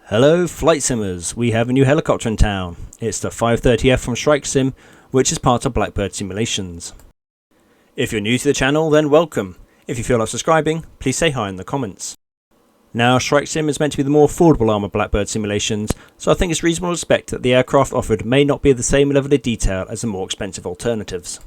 Hello flight simmers, we have a new helicopter in town. It's the 530F from Shrike Sim, which is part of Blackbird Simulations. If you're new to the channel, then welcome. If you feel like subscribing, please say hi in the comments. Now, Shrike Sim is meant to be the more affordable arm of Blackbird Simulations, so I think it's reasonable to expect that the aircraft offered may not be of the same level of detail as the more expensive alternatives.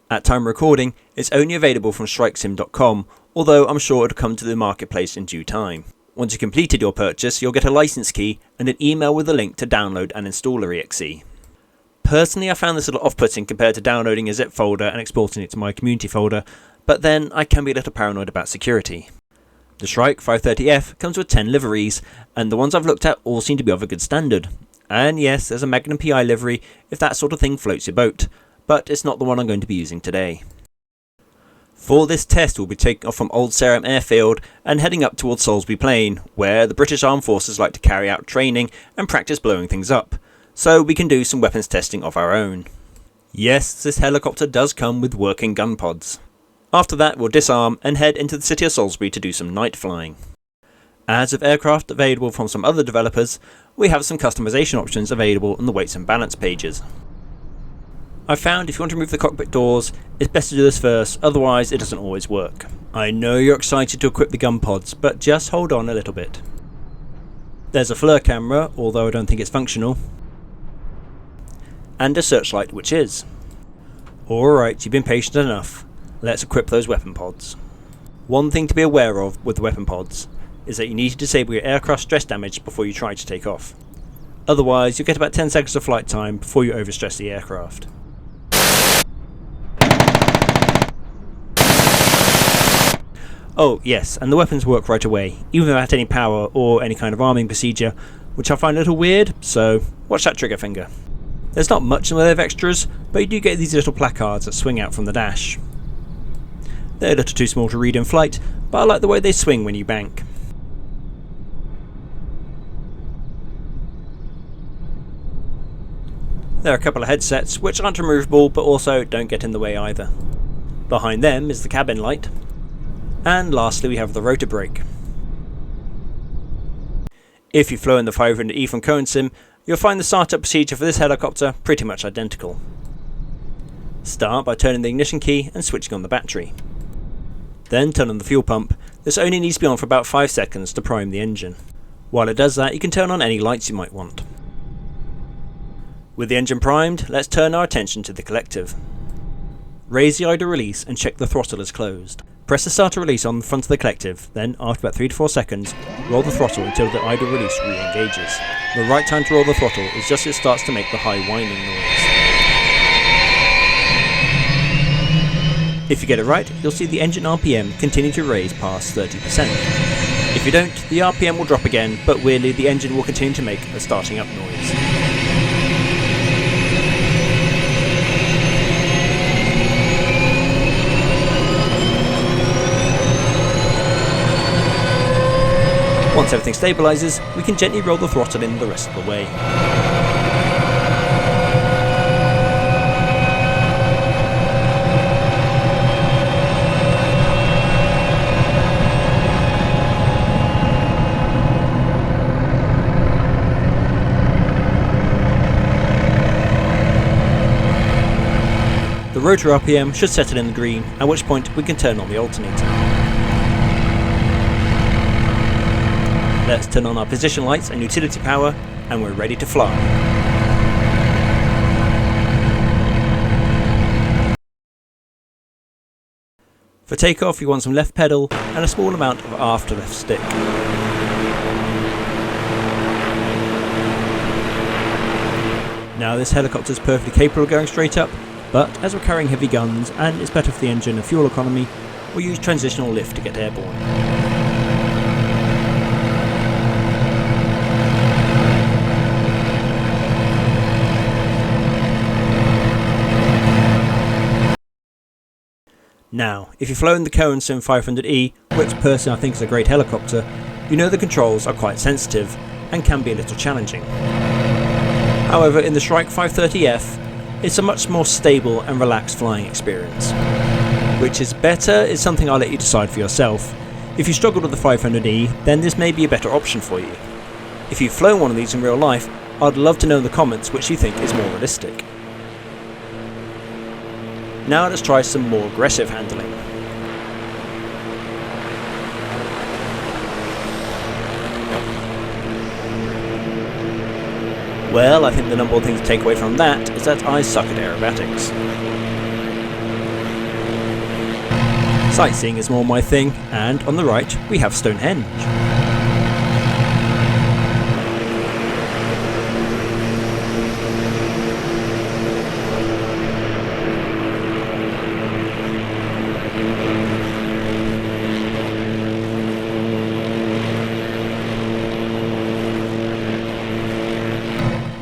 At time of recording, it's only available from ShrikeSim.com, although I'm sure it'll come to the marketplace in due time. Once you've completed your purchase, you'll get a license key and an email with a link to download and install the exe. Personally, I found this a little off-putting compared to downloading a zip folder and exporting it to my community folder, but then I can be a little paranoid about security. The Shrike 530F comes with 10 liveries, and the ones I've looked at all seem to be of a good standard. And yes, there's a Magnum PI livery if that sort of thing floats your boat, but it's not the one I'm going to be using today. For this test, we'll be taking off from Old Sarum Airfield and heading up towards Salisbury Plain, where the British Armed Forces like to carry out training and practice blowing things up, so we can do some weapons testing of our own. Yes, this helicopter does come with working gun pods. After that, we'll disarm and head into the city of Salisbury to do some night flying. As of aircraft available from some other developers, we have some customization options available on the weights and balance pages. I found if you want to remove the cockpit doors, it's best to do this first, otherwise it doesn't always work. I know you're excited to equip the gun pods, but just hold on a little bit. There's a FLIR camera, although I don't think it's functional, and a searchlight, which is. Alright, you've been patient enough. Let's equip those weapon pods. One thing to be aware of with the weapon pods is that you need to disable your aircraft stress damage before you try to take off. Otherwise, you'll get about 10 seconds of flight time before you overstress the aircraft. Oh yes, and the weapons work right away, even without any power or any kind of arming procedure, which I find a little weird, so watch that trigger finger. There's not much in the way of extras, but you do get these little placards that swing out from the dash. They're a little too small to read in flight, but I like the way they swing when you bank. There are a couple of headsets which aren't removable but also don't get in the way either. Behind them is the cabin light. And lastly, we have the rotor brake. If you've flown the 500E from Cohen Sim, you'll find the startup procedure for this helicopter pretty much identical. Start by turning the ignition key and switching on the battery. Then turn on the fuel pump. This only needs to be on for about 5 seconds to prime the engine. While it does that, you can turn on any lights you might want. With the engine primed, let's turn our attention to the collective. Raise the idle release and check the throttle is closed. Press the starter release on the front of the collective, then after about 3 to 4 seconds, roll the throttle until the idle release re-engages. The right time to roll the throttle is just as it starts to make the high whining noise. If you get it right, you'll see the engine RPM continue to raise past 30%. If you don't, the RPM will drop again, but weirdly the engine will continue to make a starting up noise. Once everything stabilises, we can gently roll the throttle in the rest of the way. The rotor RPM should settle in the green, at which point we can turn on the alternator. Let's turn on our position lights and utility power, and we're ready to fly. For takeoff, you want some left pedal and a small amount of aft left stick. Now this helicopter is perfectly capable of going straight up, but as we're carrying heavy guns and it's better for the engine and fuel economy, we'll use transitional lift to get airborne. Now, if you've flown the Cohen Sim 500E, which personally I think is a great helicopter, you know the controls are quite sensitive and can be a little challenging. However, in the Shrike 530F, it's a much more stable and relaxed flying experience. Which is better is something I'll let you decide for yourself. If you struggled with the 500E, then this may be a better option for you. If you've flown one of these in real life, I'd love to know in the comments which you think is more realistic. Now let's try some more aggressive handling. Well, I think the number one thing to take away from that is that I suck at aerobatics. Sightseeing is more my thing, and on the right we have Stonehenge.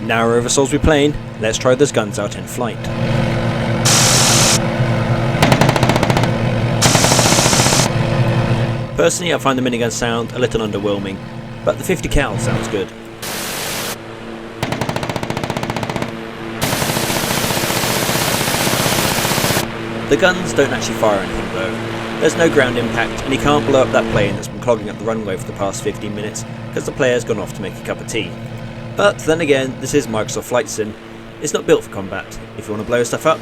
Now over Salisbury Plain, let's try those guns out in flight. Personally, I find the minigun sound a little underwhelming, but the 50 cal sounds good. The guns don't actually fire anything though. There's no ground impact, and you can't blow up that plane that's been clogging up the runway for the past 15 minutes because the player's gone off to make a cup of tea. But then again, this is Microsoft Flight Sim. It's not built for combat. If you want to blow stuff up,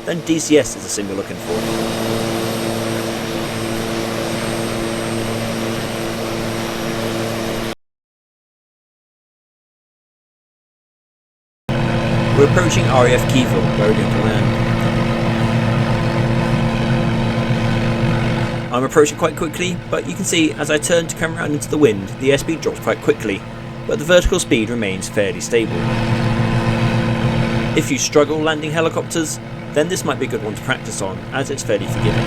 then DCS is the sim you're looking for. We're approaching RAF Keyville, where we're going to land. I'm approaching quite quickly, but you can see as I turn to come around into the wind, the airspeed drops quite quickly, but the vertical speed remains fairly stable. If you struggle landing helicopters, then this might be a good one to practice on, as it's fairly forgiving.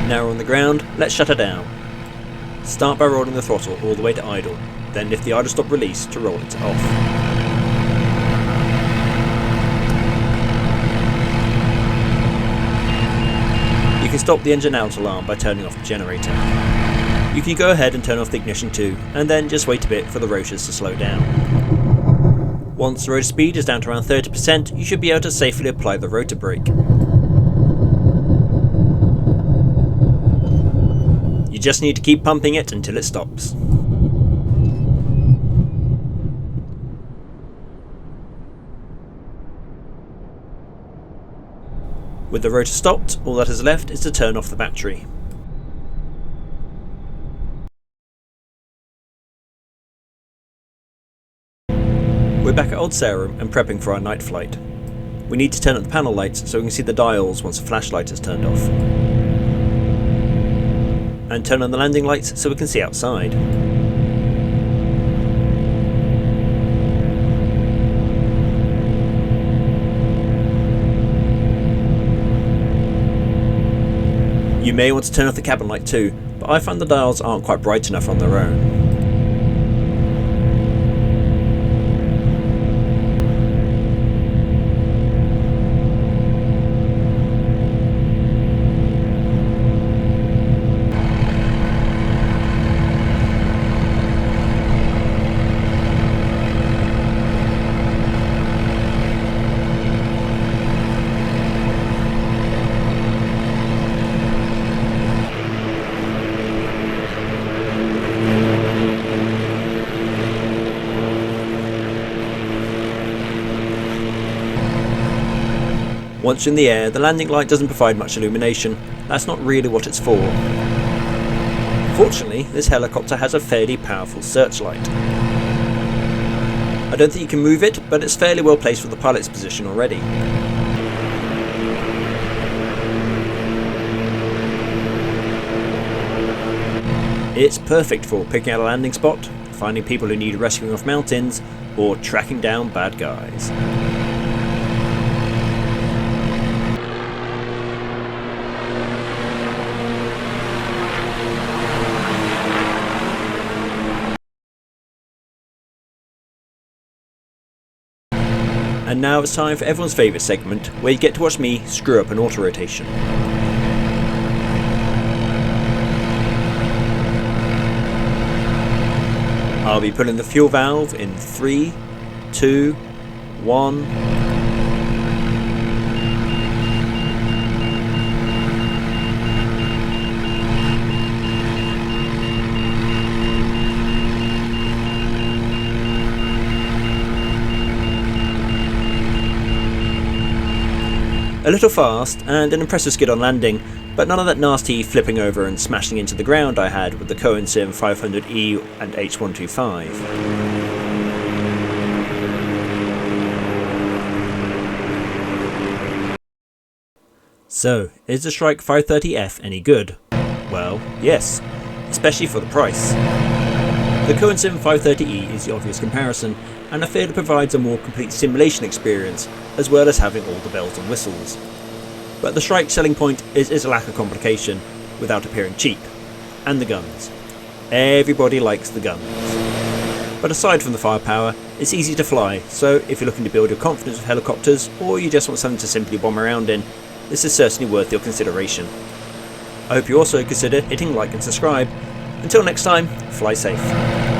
Now we're on the ground, let's shut her down. Start by rolling the throttle all the way to idle, then lift the idle stop release to roll it off. You can stop the engine out alarm by turning off the generator. You can go ahead and turn off the ignition too, and then just wait a bit for the rotors to slow down. Once the rotor speed is down to around 30%, you should be able to safely apply the rotor brake. You just need to keep pumping it until it stops. With the rotor stopped, all that is left is to turn off the battery. We're back at Old Sarum and prepping for our night flight. We need to turn up the panel lights so we can see the dials once the flashlight is turned off. And turn on the landing lights so we can see outside. You may want to turn off the cabin light too, but I find the dials aren't quite bright enough on their own. Once you're in the air, the landing light doesn't provide much illumination. That's not really what it's for. Fortunately, this helicopter has a fairly powerful searchlight. I don't think you can move it, but it's fairly well placed for the pilot's position already. It's perfect for picking out a landing spot, finding people who need rescuing off mountains, or tracking down bad guys. And now it's time for everyone's favourite segment, where you get to watch me screw up an auto-rotation. I'll be pulling the fuel valve in 3, 2, 1... A little fast and an impressive skid on landing, but none of that nasty flipping over and smashing into the ground I had with the Sim 500E and H125. So, is the Shrike 530F any good? Well, yes, especially for the price. The Sim 530E is the obvious comparison, and I feel it provides a more complete simulation experience, as well as having all the bells and whistles. But the Shrike's selling point is its lack of complication, without appearing cheap. And the guns. Everybody likes the guns. But aside from the firepower, it's easy to fly, so if you're looking to build your confidence with helicopters, or you just want something to simply bomb around in, this is certainly worth your consideration. I hope you also consider hitting like and subscribe. Until next time, fly safe.